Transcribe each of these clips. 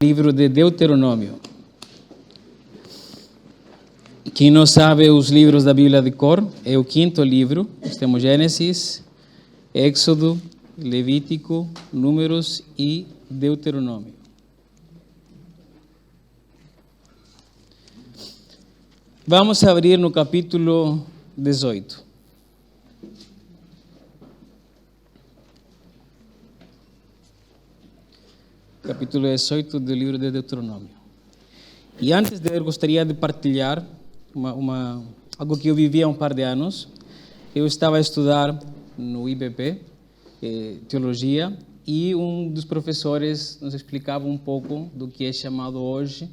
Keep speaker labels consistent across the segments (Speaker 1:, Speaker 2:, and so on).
Speaker 1: Livro de Deuteronômio. Quem não sabe os livros da Bíblia de cor, é o quinto livro. Nós temos Gênesis, Êxodo, Levítico, Números e Deuteronômio. Vamos abrir no capítulo 18. Capítulo 18 do livro de Deuteronômio. E antes de ler, gostaria de partilhar algo que eu vivi há um par de anos. Eu estava a estudar no IBP, Teologia, e um dos professores nos explicava um pouco do que é chamado hoje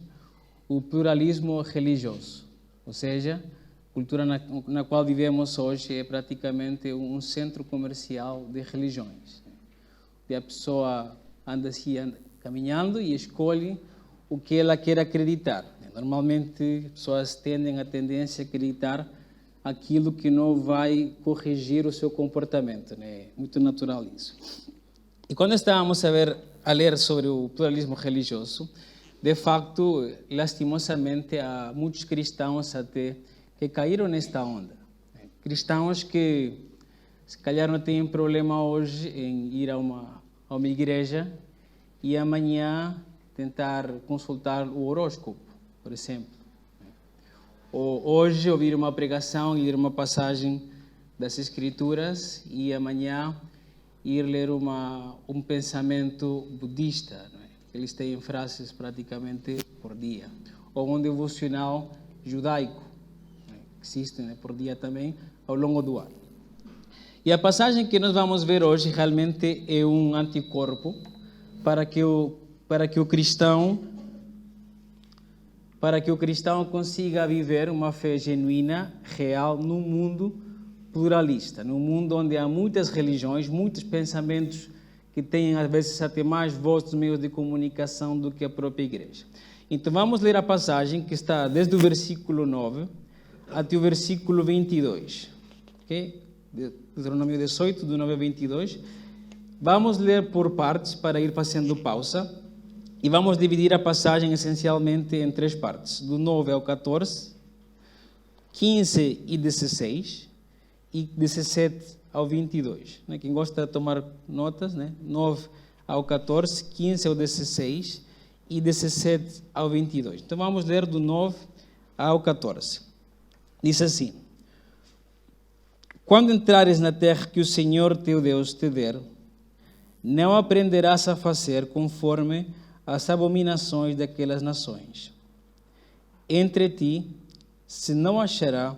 Speaker 1: o pluralismo religioso. Ou seja, a cultura na qual vivemos hoje é praticamente um centro comercial de religiões. E a pessoa anda caminhando e escolhe o que ela quer acreditar. Normalmente, as pessoas tendem a tendência a acreditar aquilo que não vai corrigir o seu comportamento. É muito natural isso. E quando estávamos a ler sobre o pluralismo religioso, de facto, lastimosamente, há muitos cristãos até que caíram nesta onda. Cristãos que, se calhar, não têm problema hoje em ir a uma igreja e amanhã tentar consultar o horóscopo, por exemplo. Ou hoje ouvir uma pregação e ler uma passagem das Escrituras e amanhã ir ler um pensamento budista. Não é? Eles têm frases praticamente por dia. Ou um devocional judaico, que existe, né, por dia também, ao longo do ano. E a passagem que nós vamos ver hoje realmente é um anticorpo para que o cristão consiga viver uma fé genuína, real, num mundo pluralista, num mundo onde há muitas religiões, muitos pensamentos que têm às vezes até mais voz dos meios de comunicação do que a própria igreja. Então vamos ler a passagem que está desde o versículo 9 até o versículo 22. Ok? Deuteronômio 18, do 9 a 22. Vamos ler por partes para ir fazendo pausa e vamos dividir a passagem essencialmente em três partes, do 9 ao 14, 15 e 16 e 17 ao 22. Quem gosta de tomar notas, 9 ao 14, 15 ao 16 e 17 ao 22. Então vamos ler do 9 ao 14. Diz assim: Quando entrares na terra que o Senhor teu Deus te der, não aprenderás a fazer conforme as abominações daquelas nações. Entre ti se não achará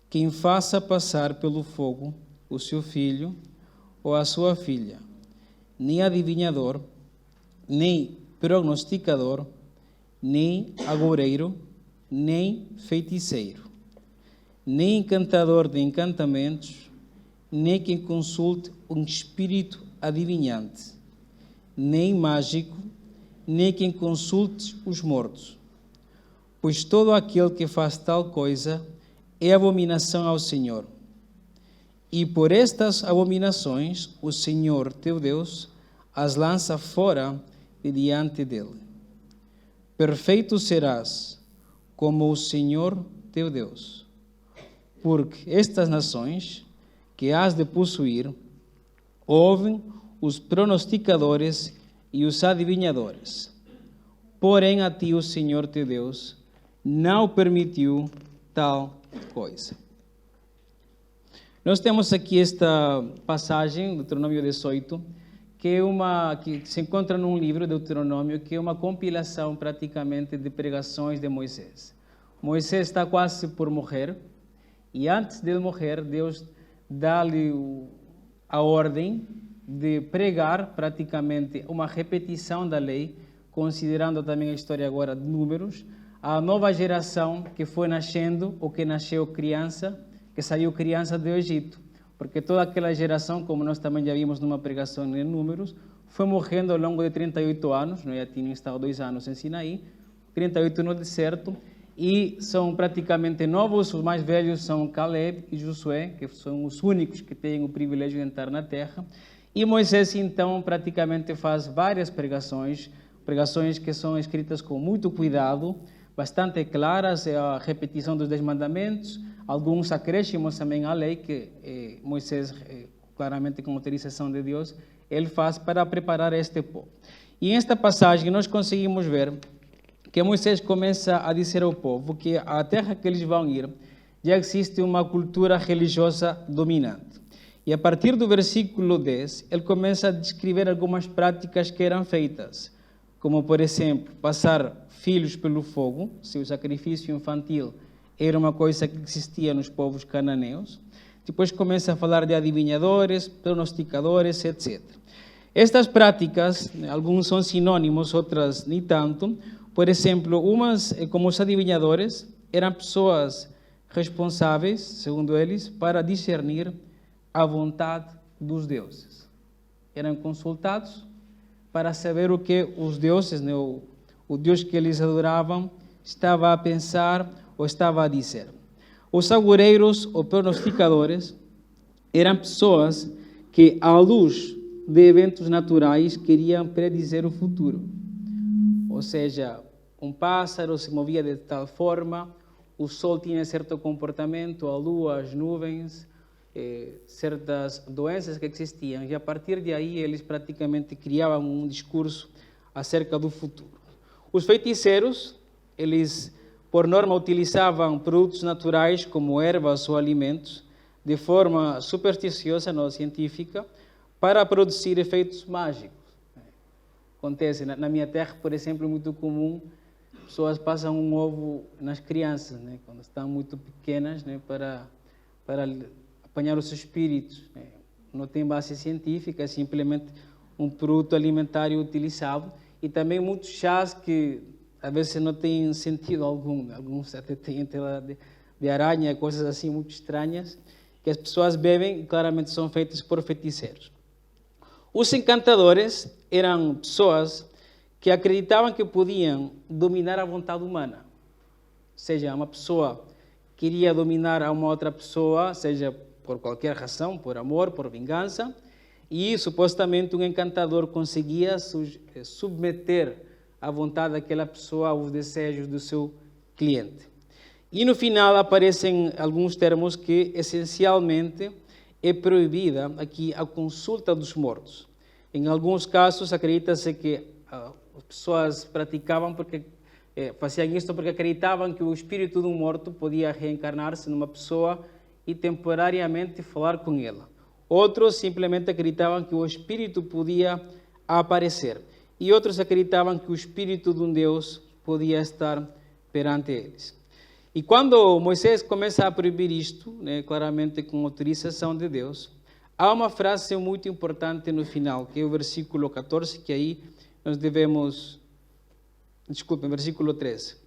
Speaker 1: quem faça passar pelo fogo o seu filho ou a sua filha, nem adivinhador, nem prognosticador, nem agoureiro, nem feiticeiro, nem encantador de encantamentos, nem quem consulte um espírito adivinhante, nem mágico, nem quem consulte os mortos. Pois todo aquele que faz tal coisa é abominação ao Senhor. E por estas abominações o Senhor teu Deus as lança fora de diante dele. Perfeito serás como o Senhor teu Deus, porque estas nações que has de possuir ouvem os pronosticadores e os adivinhadores. Porém, a ti o Senhor teu Deus não permitiu tal coisa. Nós temos aqui esta passagem, Deuteronômio 18, que se encontra num livro, Deuteronômio, que é uma compilação praticamente de pregações de Moisés. Moisés está quase por morrer, e antes de morrer, Deus dá-lhe a ordem de pregar praticamente uma repetição da lei, considerando também a história agora de Números, a nova geração que foi nascendo, ou que nasceu criança, que saiu criança do Egito. Porque toda aquela geração, como nós também já vimos numa pregação em Números, foi morrendo ao longo de 38 anos, já tinham estado 2 anos em Sinaí, 38 no deserto, e são praticamente novos, os mais velhos são Caleb e Josué, que são os únicos que têm o privilégio de entrar na terra. E Moisés, então, praticamente faz várias pregações, pregações que são escritas com muito cuidado, bastante claras, é a repetição dos 10 mandamentos, alguns acréscimos também à lei que Moisés, claramente com autorização de Deus, ele faz para preparar este povo. E em esta passagem nós conseguimos ver que Moisés começa a dizer ao povo que a terra que eles vão ir já existe uma cultura religiosa dominante. E a partir do versículo 10, ele começa a descrever algumas práticas que eram feitas, como, por exemplo, passar filhos pelo fogo, se o sacrifício infantil era uma coisa que existia nos povos cananeus. Depois começa a falar de adivinhadores, pronosticadores, etc. Estas práticas, alguns são sinônimos, outras nem tanto. Por exemplo, umas, como os adivinhadores, eram pessoas responsáveis, segundo eles, para discernir a vontade dos deuses. Eram consultados para saber o que os deuses, né, o Deus que eles adoravam, estava a pensar ou estava a dizer. Os agoureiros ou pronosticadores eram pessoas que, à luz de eventos naturais, queriam predizer o futuro. Ou seja, um pássaro se movia de tal forma, o sol tinha certo comportamento, a lua, as nuvens, certas doenças que existiam, e a partir de aí eles praticamente criavam um discurso acerca do futuro. Os feiticeiros, eles por norma utilizavam produtos naturais como ervas ou alimentos de forma supersticiosa, não científica, para produzir efeitos mágicos. Acontece, na minha terra, por exemplo, é muito comum, pessoas passam um ovo nas crianças, né, quando estão muito pequenas, né, para apanhar os espíritos. Não tem base científica, é simplesmente um produto alimentar utilizado. E também muitos chás que às vezes não têm sentido algum. Alguns até têm tela de aranha, coisas assim muito estranhas, que as pessoas bebem e claramente são feitos por feiticeiros. Os encantadores eram pessoas que acreditavam que podiam dominar a vontade humana. Ou seja, uma pessoa queria dominar a uma outra pessoa, seja por qualquer razão, por amor, por vingança, e supostamente um encantador conseguia submeter a vontade daquela pessoa aos desejos do seu cliente. E no final aparecem alguns termos que essencialmente é proibida aqui a consulta dos mortos. Em alguns casos acredita-se que as pessoas praticavam porque faziam isto porque acreditavam que o espírito de um morto podia reencarnar-se numa pessoa e temporariamente falar com ela. Outros simplesmente acreditavam que o espírito podia aparecer. E outros acreditavam que o espírito de um Deus podia estar perante eles. E quando Moisés começa a proibir isto, né, claramente com autorização de Deus, há uma frase muito importante no final, que é o versículo 14, que aí nós devemos... Desculpe, versículo 13.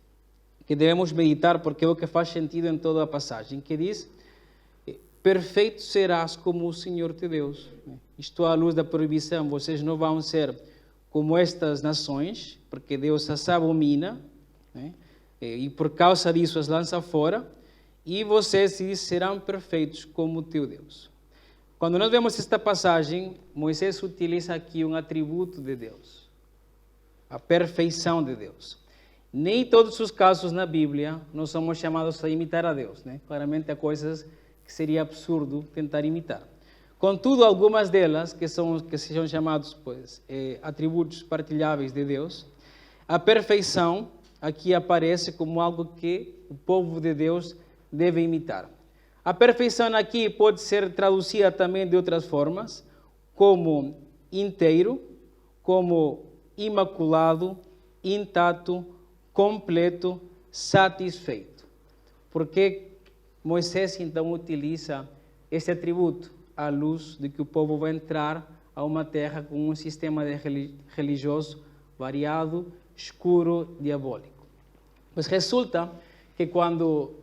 Speaker 1: Que devemos meditar porque é o que faz sentido em toda a passagem, que diz: perfeito serás como o Senhor teu Deus. Isto à luz da proibição, vocês não vão ser como estas nações, porque Deus as abomina, né? E por causa disso as lança fora, e vocês serão perfeitos como o teu Deus. Quando nós vemos esta passagem, Moisés utiliza aqui um atributo de Deus, a perfeição de Deus. Nem todos os casos na Bíblia nós somos chamados a imitar a Deus, né? Claramente há coisas que seria absurdo tentar imitar. Contudo, algumas delas, que são chamados atributos partilháveis de Deus, a perfeição aqui aparece como algo que o povo de Deus deve imitar. A perfeição aqui pode ser traduzida também de outras formas, como inteiro, como imaculado, intacto, completo, satisfeito. Porque Moisés então utiliza esse atributo à luz de que o povo vai entrar a uma terra com um sistema religioso variado, escuro, diabólico. Mas resulta que quando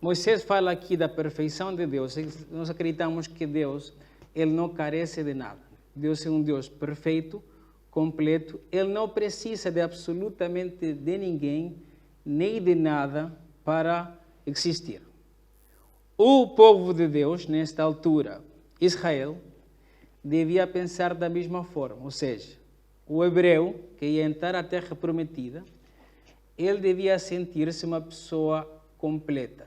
Speaker 1: Moisés fala aqui da perfeição de Deus, nós acreditamos que Deus, ele não carece de nada. Deus é um Deus perfeito, completo, ele não precisa de absolutamente de ninguém, nem de nada para existir. O povo de Deus, nesta altura, Israel, devia pensar da mesma forma, ou seja, o hebreu que ia entrar à terra prometida, ele devia sentir-se uma pessoa completa,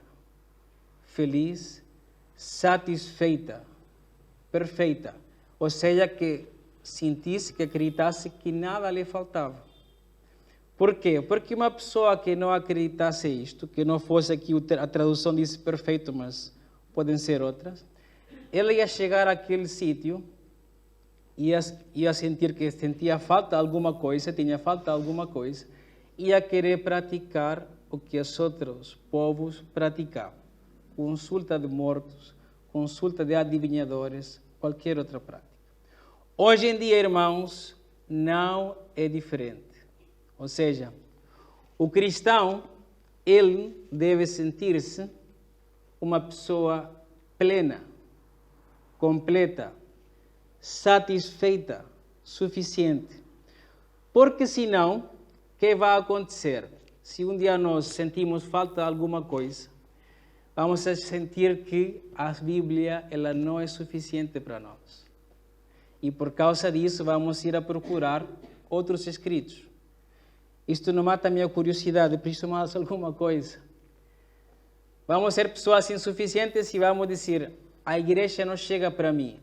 Speaker 1: feliz, satisfeita, perfeita. Ou seja, que sentisse, que acreditasse que nada lhe faltava. Por quê? Porque uma pessoa que não acreditasse isto, que não fosse aqui, a tradução diz perfeito, mas podem ser outras, ele ia chegar àquele sítio, ia sentir que sentia falta de alguma coisa, tinha falta de alguma coisa, ia querer praticar o que os outros povos praticavam. Consulta de mortos, consulta de adivinhadores, qualquer outra prática. Hoje em dia, irmãos, não é diferente. Ou seja, o cristão, ele deve sentir-se uma pessoa plena, completa, satisfeita, suficiente. Porque senão, o que vai acontecer? Se um dia nós sentimos falta de alguma coisa, vamos a sentir que a Bíblia ela não é suficiente para nós. E por causa disso, vamos ir a procurar outros escritos. Isto não mata a minha curiosidade, preciso mais alguma coisa. Vamos ser pessoas insuficientes e vamos dizer, a igreja não chega para mim.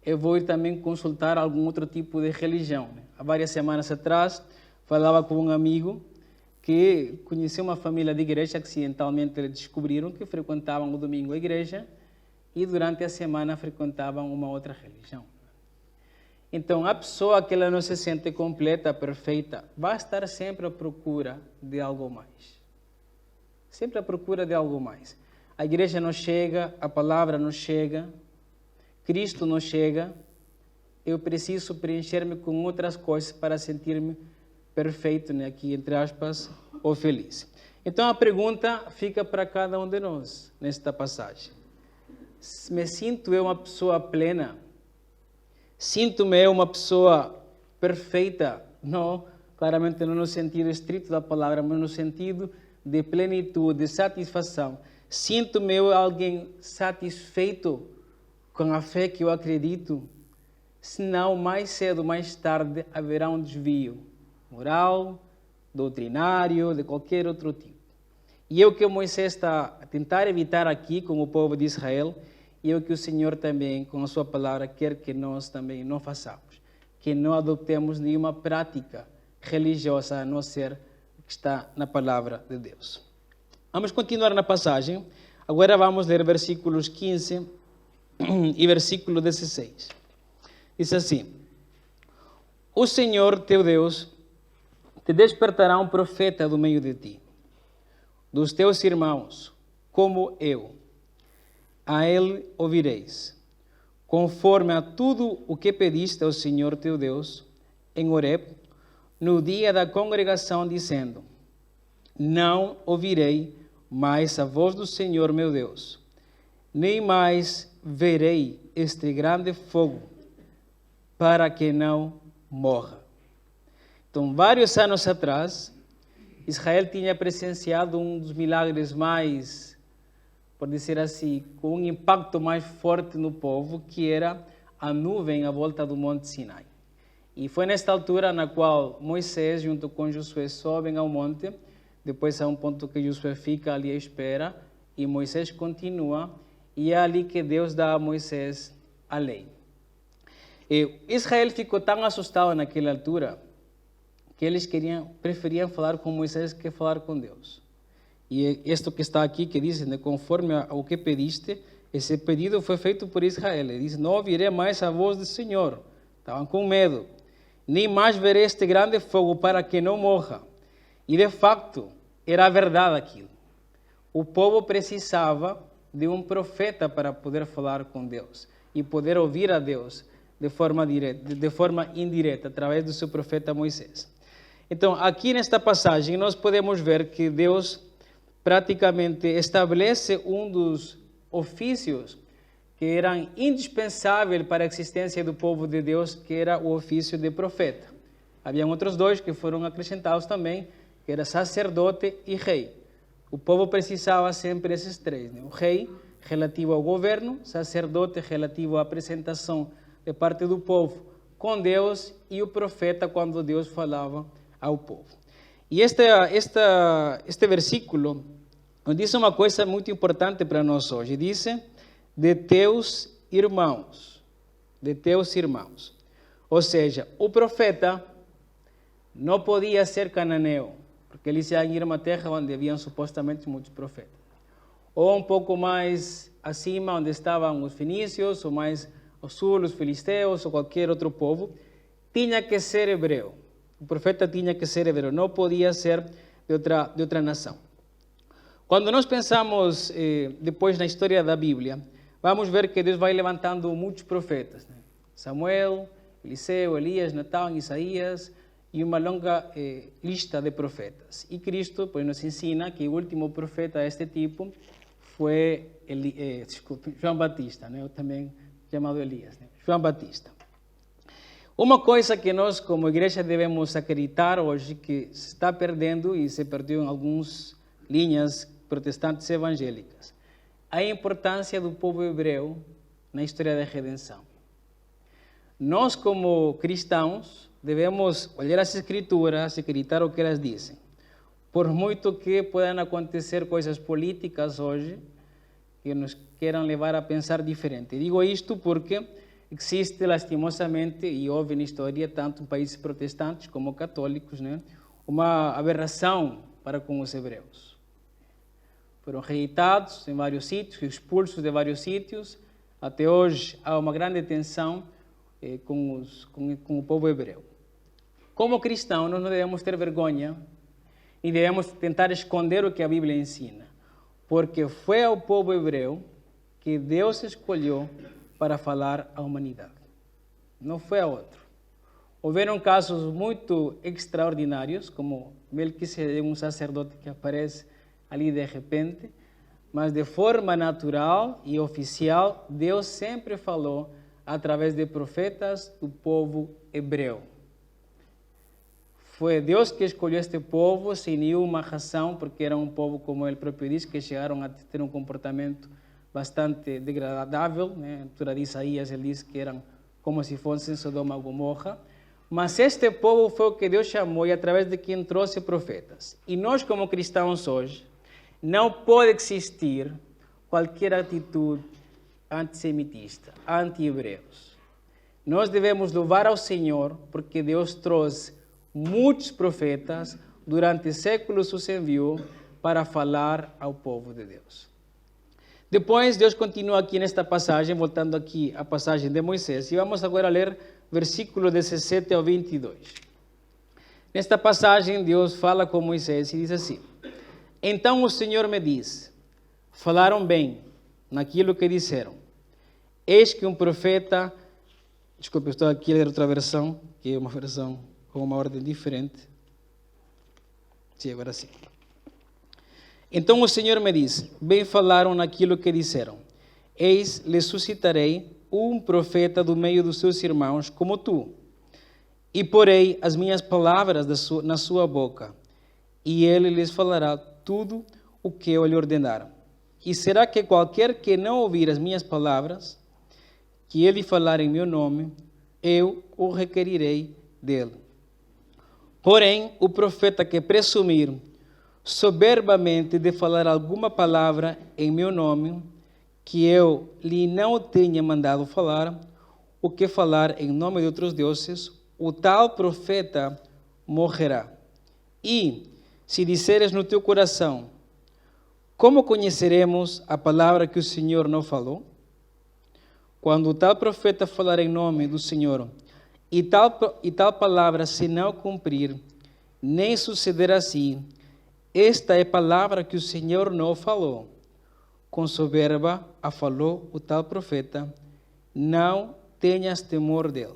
Speaker 1: Eu vou ir também consultar algum outro tipo de religião. Há várias semanas atrás, falava com um amigo que conheceu uma família de igreja que acidentalmente eles descobriram que frequentavam o domingo a igreja e durante a semana frequentavam uma outra religião. Então, a pessoa que ela não se sente completa, perfeita, vai estar sempre à procura de algo mais. Sempre à procura de algo mais. A igreja não chega, a palavra não chega, Cristo não chega, eu preciso preencher-me com outras coisas para sentir-me perfeito, né? Aqui entre aspas, ou feliz. Então a pergunta fica para cada um de nós nesta passagem. Me sinto eu uma pessoa plena? Sinto-me eu uma pessoa perfeita? Não, claramente não no sentido estrito da palavra, mas no sentido de plenitude, de satisfação. Sinto-me eu alguém satisfeito com a fé que eu acredito? Senão, mais cedo, mais tarde, haverá um desvio moral, doutrinário, de qualquer outro tipo. E é o que Moisés está a tentar evitar aqui com o povo de Israel, e é o que o Senhor também, com a sua palavra, quer que nós também não façamos. Que não adotemos nenhuma prática religiosa, a não ser que está na palavra de Deus. Vamos continuar na passagem. Agora vamos ler versículos 15 e versículo 16. Diz assim: O Senhor teu Deus te despertará um profeta do meio de ti, dos teus irmãos, como eu. A ele ouvireis, conforme a tudo o que pediste ao Senhor teu Deus, em Horeb, no dia da congregação, dizendo: Não ouvirei mais a voz do Senhor meu Deus, nem mais verei este grande fogo, para que não morra. Então, vários anos atrás, Israel tinha presenciado um dos milagres mais, por dizer assim, com um impacto mais forte no povo, que era a nuvem à volta do Monte Sinai. E foi nesta altura na qual Moisés, junto com Josué, sobem ao monte, depois há um ponto que Josué fica ali à espera, e Moisés continua, e é ali que Deus dá a Moisés a lei. E Israel ficou tão assustado naquela altura, que eles preferiam falar com Moisés que falar com Deus. E isto que está aqui, que diz, né, conforme ao que pediste, esse pedido foi feito por Israel. Ele diz: Não ouvirei mais a voz do Senhor. Estavam com medo. Nem mais verei este grande fogo, para que não morra. E de facto, era verdade aquilo. O povo precisava de um profeta para poder falar com Deus e poder ouvir a Deus de forma indireta, através do seu profeta Moisés. Então, aqui nesta passagem, nós podemos ver que Deus praticamente estabelece um dos ofícios que eram indispensáveis para a existência do povo de Deus, que era o ofício de profeta. Havia outros dois que foram acrescentados também, que era sacerdote e rei. O povo precisava sempre desses três, né? O rei, relativo ao governo, sacerdote, relativo à apresentação de parte do povo com Deus e o profeta quando Deus falava ao povo. E este versículo nos diz uma coisa muito importante para nós hoje. Diz, de teus irmãos. De teus irmãos. Ou seja, o profeta não podia ser cananeu, porque eles iam ir a uma terra onde haviam supostamente muitos profetas. Ou um pouco mais acima, onde estavam os fenícios, ou mais ao sul, os filisteus, ou qualquer outro povo, tinha que ser hebreu. O profeta tinha que ser hebreu, não podia ser de outra nação. Quando nós pensamos depois na história da Bíblia, vamos ver que Deus vai levantando muitos profetas, né? Samuel, Eliseu, Elias, Natão, Isaías, e uma longa lista de profetas. E Cristo pois, nos ensina que o último profeta deste tipo foi João Batista, né? Ou também chamado Elias, né? João Batista. Uma coisa que nós, como igreja, devemos acreditar hoje, que se está perdendo e se perdeu em algumas linhas protestantes evangélicas, a importância do povo hebreu na história da redenção. Nós, como cristãos, devemos olhar as Escrituras e acreditar o que elas dizem. Por muito que possam acontecer coisas políticas hoje que nos queiram levar a pensar diferente. Digo isto porque existe, lastimosamente, e houve na história, tanto em países protestantes como católicos, né, uma aberração para com os hebreus. Foram rejeitados em vários sítios, expulsos de vários sítios. Até hoje há uma grande tensão com o povo hebreu. Como cristãos, nós não devemos ter vergonha e devemos tentar esconder o que a Bíblia ensina, porque foi ao povo hebreu que Deus escolheu para falar à humanidade. Não foi a outro. Houveram casos muito extraordinários, como Melquisedeque, um sacerdote que aparece ali de repente, mas de forma natural e oficial, Deus sempre falou através de profetas do povo hebreu. Foi Deus que escolheu este povo sem nenhuma razão, porque era um povo, como ele próprio diz, que chegaram a ter um comportamento bastante degradável, né? Na altura de Isaías, ele diz que eram como se fossem Sodoma e Gomorra. Mas este povo foi o que Deus chamou e através de quem trouxe profetas. E nós, como cristãos hoje, não pode existir qualquer atitude antissemitista, anti-hebreus. Nós devemos louvar ao Senhor porque Deus trouxe muitos profetas, durante séculos os enviou para falar ao povo de Deus. Depois, Deus continua aqui nesta passagem, voltando aqui à passagem de Moisés, e vamos agora ler versículo 17 ao 22. Nesta passagem, Deus fala com Moisés e diz assim: Então o Senhor me diz, falaram bem naquilo que disseram. Eis que um profeta, desculpe, estou aqui a ler outra versão, que é uma versão com uma ordem diferente. Sim, agora sim. Então o Senhor me disse, bem falaram naquilo que disseram. Eis, lhes suscitarei um profeta do meio dos seus irmãos, como tu. E porei as minhas palavras na sua boca, e ele lhes falará tudo o que eu lhe ordenar. E será que qualquer que não ouvir as minhas palavras, que ele falar em meu nome, eu o requerirei dele. Porém, o profeta que presumir soberbamente de falar alguma palavra em meu nome, que eu lhe não tenha mandado falar, o que falar em nome de outros deuses, o tal profeta morrerá. E, se disseres no teu coração, como conheceremos a palavra que o Senhor não falou? Quando o tal profeta falar em nome do Senhor, e tal palavra se não cumprir, nem suceder assim, esta é a palavra que o Senhor não falou. Com soberba a falou o tal profeta, não tenhas temor dele.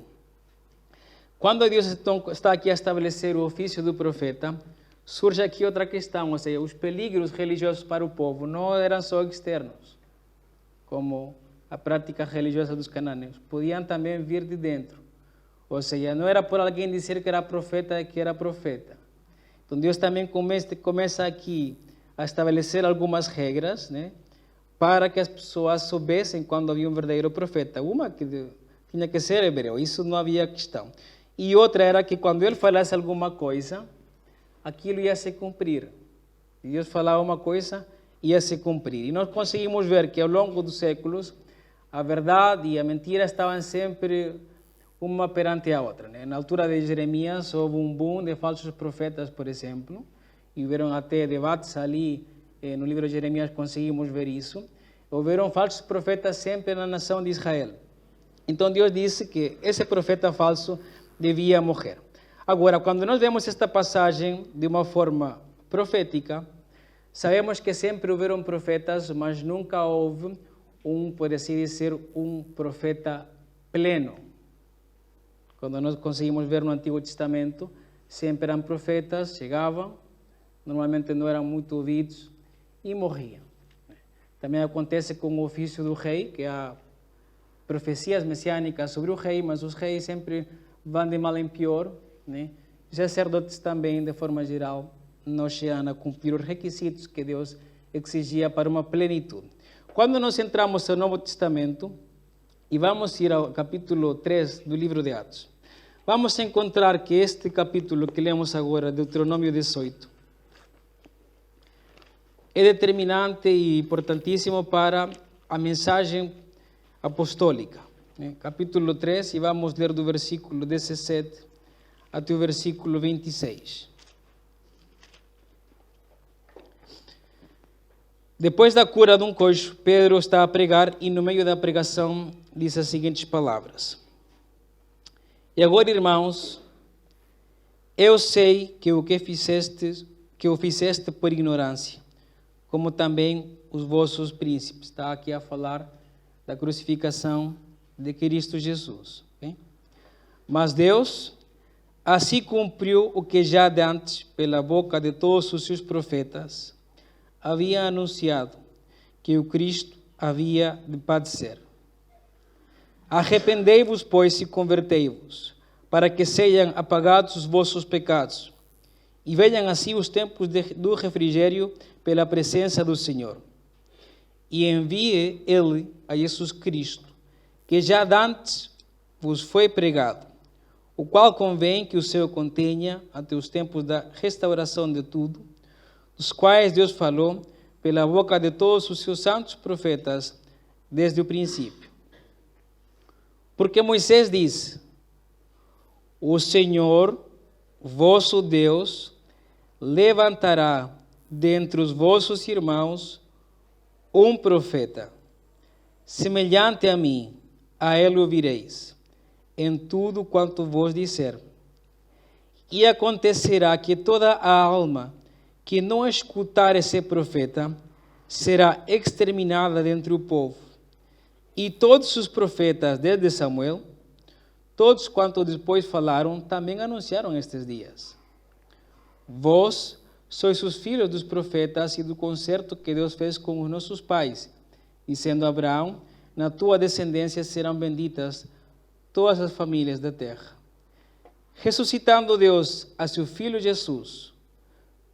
Speaker 1: Quando Deus está aqui a estabelecer o ofício do profeta, surge aqui outra questão, ou seja, os peligros religiosos para o povo não eram só externos, como a prática religiosa dos cananeus, podiam também vir de dentro. Ou seja, não era por alguém dizer que era profeta que era profeta. Então Deus também começa aqui a estabelecer algumas regras, né, para que as pessoas soubessem quando havia um verdadeiro profeta. Uma que tinha que ser hebreu, isso não havia questão. E outra era que quando ele falasse alguma coisa, aquilo ia se cumprir. Deus falava uma coisa, ia se cumprir. E nós conseguimos ver que ao longo dos séculos, a verdade e a mentira estavam sempre uma perante a outra. Né? Na altura de Jeremias, houve um boom de falsos profetas, por exemplo, e houveram até debates ali, no livro de Jeremias conseguimos ver isso. Houveram falsos profetas sempre na nação de Israel. Então Deus disse que esse profeta falso devia morrer. Agora, quando nós vemos esta passagem de uma forma profética, sabemos que sempre houveram profetas, mas nunca houve por assim dizer, um profeta pleno. Quando nós conseguimos ver no Antigo Testamento, sempre eram profetas, chegavam, normalmente não eram muito ouvidos e morriam. Também acontece com o ofício do rei, que há profecias messiânicas sobre o rei, mas os reis sempre vão de mal em pior, né? Os sacerdotes também, de forma geral, não chegam a cumprir os requisitos que Deus exigia para uma plenitude. Quando nós entramos no Novo Testamento, e vamos ir ao capítulo 3 do livro de Atos, vamos encontrar que este capítulo que lemos agora, Deuteronômio 18, é determinante e importantíssimo para a mensagem apostólica. Capítulo 3, e vamos ler do versículo 17 até o versículo 26. Depois da cura de um coxo, Pedro está a pregar e no meio da pregação diz as seguintes palavras: E agora, irmãos, eu sei que o fizeste por ignorância, como também os vossos príncipes. Está aqui a falar da crucificação de Cristo Jesus. Okay? Mas Deus assim cumpriu o que já de antes, pela boca de todos os seus profetas, havia anunciado, que o Cristo havia de padecer. Arrependei-vos, pois, e convertei-vos, para que sejam apagados os vossos pecados, e venham assim os tempos do refrigério pela presença do Senhor. E envie Ele a Jesus Cristo, que já dantes vos foi pregado, o qual convém que o Senhor contenha até os tempos da restauração de tudo, dos quais Deus falou pela boca de todos os seus santos profetas desde o princípio. Porque Moisés disse: o Senhor, vosso Deus, levantará dentre os vossos irmãos um profeta, semelhante a mim, a ele ouvireis, em tudo quanto vos disser. E acontecerá que toda a alma que não escutar esse profeta será exterminada dentre o povo. E todos os profetas, desde Samuel, todos quantos depois falaram, também anunciaram estes dias. Vós sois os filhos dos profetas e do concerto que Deus fez com os nossos pais, dizendo a Abraão: na tua descendência serão benditas todas as famílias da terra. Ressuscitando Deus a seu Filho Jesus,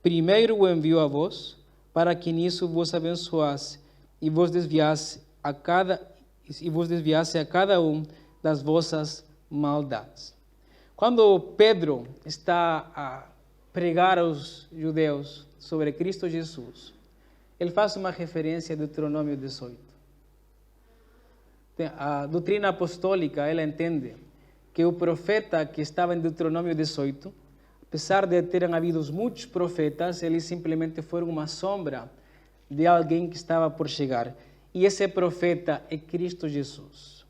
Speaker 1: primeiro o enviou a vós, para que nisso vos abençoasse e vos desviasse a cada um das vossas maldades. Quando Pedro está a pregar aos judeus sobre Cristo Jesus, ele faz uma referência a Deuteronômio 18. A doutrina apostólica, ela entende que o profeta que estava em Deuteronômio 18, apesar de terem havido muitos profetas, eles simplesmente foram uma sombra de alguém que estava por chegar. E esse profeta é Cristo Jesus.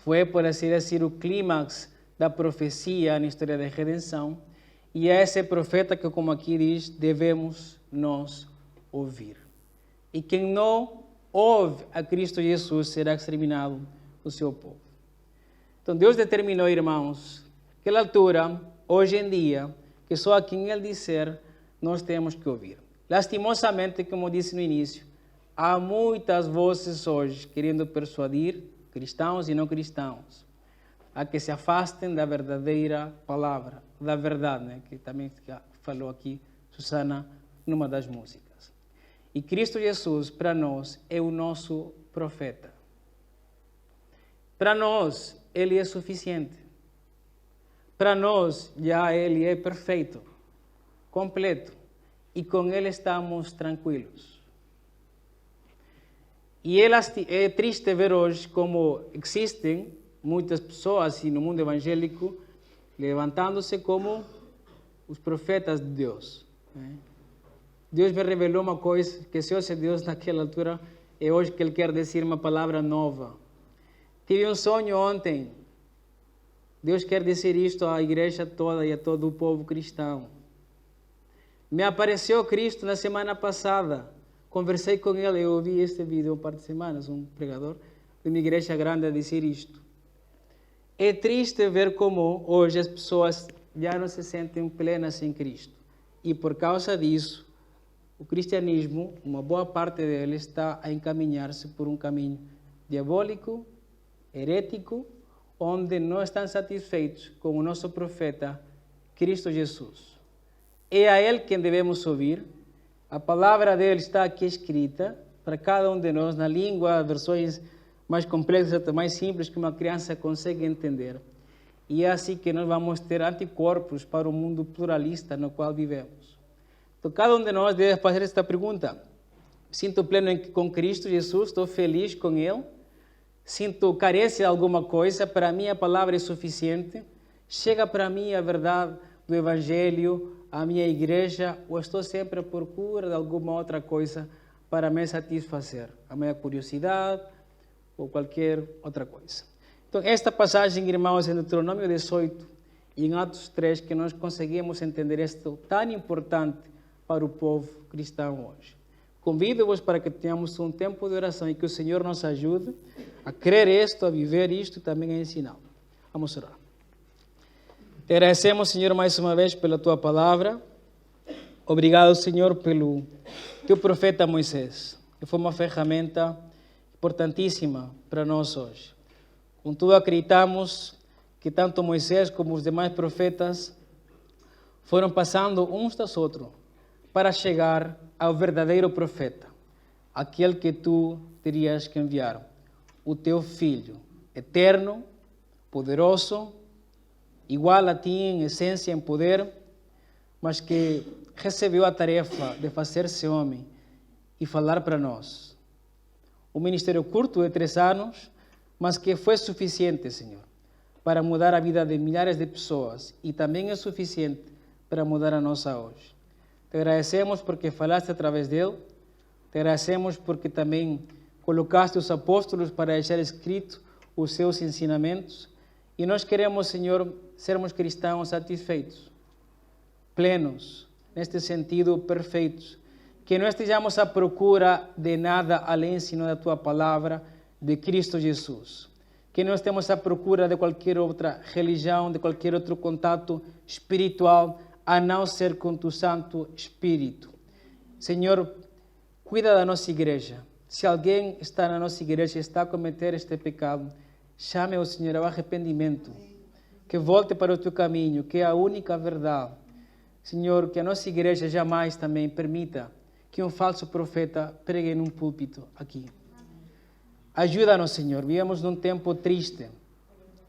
Speaker 1: Foi, por assim dizer, o clímax da profecia na história da redenção. E é esse profeta que, como aqui diz, devemos nós ouvir. E quem não ouve a Cristo Jesus será exterminado o seu povo. Então Deus determinou, irmãos, naquela altura, hoje em dia, que só a quem Ele disser, nós temos que ouvir. Lastimosamente, como disse no início, há muitas vozes hoje querendo persuadir cristãos e não cristãos a que se afastem da verdadeira palavra, da verdade, né? Que também falou aqui Susana numa das músicas. E Cristo Jesus, para nós, é o nosso profeta. Para nós, Ele é suficiente. Para nós, já Ele é perfeito, completo, e com Ele estamos tranquilos. E é triste ver hoje como existem muitas pessoas no mundo evangélico levantando-se como os profetas de Deus. Deus me revelou uma coisa, que se fosse Deus naquela altura, é hoje que Ele quer dizer uma palavra nova. Tive um sonho ontem. Deus quer dizer isto à igreja toda e a todo o povo cristão. Me apareceu Cristo na semana passada. Conversei com Ele, eu ouvi este vídeo um par de semanas, um pregador de uma igreja grande a dizer isto. É triste ver como hoje as pessoas já não se sentem plenas em Cristo. E por causa disso, o cristianismo, uma boa parte dele, está a encaminhar-se por um caminho diabólico, herético, onde não estão satisfeitos com o nosso profeta, Cristo Jesus. É a Ele quem devemos ouvir. A palavra dele está aqui escrita para cada um de nós, na língua, versões mais complexas, mais simples, que uma criança consegue entender. E é assim que nós vamos ter anticorpos para o mundo pluralista no qual vivemos. Então, cada um de nós deve fazer esta pergunta. Sinto pleno com Cristo Jesus, estou feliz com Ele? Sinto carência de alguma coisa? Para mim a palavra é suficiente? Chega para mim a verdade do Evangelho, a minha igreja, ou estou sempre à procura de alguma outra coisa para me satisfazer? A minha curiosidade ou qualquer outra coisa. Então, esta passagem, irmãos, em Deuteronômio 18 e em Atos 3, que nós conseguimos entender isto tão importante para o povo cristão hoje. Convido-vos para que tenhamos um tempo de oração e que o Senhor nos ajude a crer isto, a viver isto e também a ensiná-lo. Vamos orar. Te agradecemos, Senhor, mais uma vez pela Tua palavra. Obrigado, Senhor, pelo Teu profeta Moisés, que foi uma ferramenta importantíssima para nós hoje. Contudo, acreditamos que tanto Moisés como os demais profetas foram passando uns dos outros para chegar ao verdadeiro profeta, aquele que Tu terias que enviar, o Teu Filho, eterno, poderoso, igual a Ti em essência, em poder, mas que recebeu a tarefa de fazer-se homem e falar para nós. Um ministério curto de 3 anos, mas que foi suficiente, Senhor, para mudar a vida de milhares de pessoas e também é suficiente para mudar a nossa hoje. Te agradecemos porque falaste através dele, te agradecemos porque também colocaste os apóstolos para deixar escrito os seus ensinamentos e nós queremos, Senhor, sermos cristãos satisfeitos, plenos, neste sentido, perfeitos, que não estejamos à procura de nada além senão da Tua palavra, de Cristo Jesus. Que não estemos à procura de qualquer outra religião, de qualquer outro contato espiritual, a não ser com Tu Santo Espírito. Senhor, cuida da nossa igreja. Se alguém está na nossa igreja e está a cometer este pecado, chame o Senhor ao arrependimento. Que volte para o Teu caminho, que é a única verdade. Senhor, que a nossa igreja jamais também permita que um falso profeta pregue num púlpito aqui. Ajuda-nos, Senhor. Vivemos num tempo triste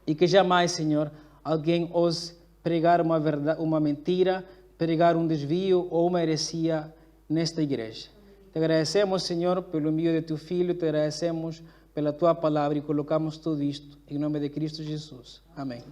Speaker 1: e que jamais, Senhor, alguém ouse pregar uma verdade, uma mentira, pregar um desvio ou uma heresia nesta igreja. Te agradecemos, Senhor, pelo envio de Teu Filho, te agradecemos pela Tua palavra e colocamos tudo isto em nome de Cristo Jesus. Amém.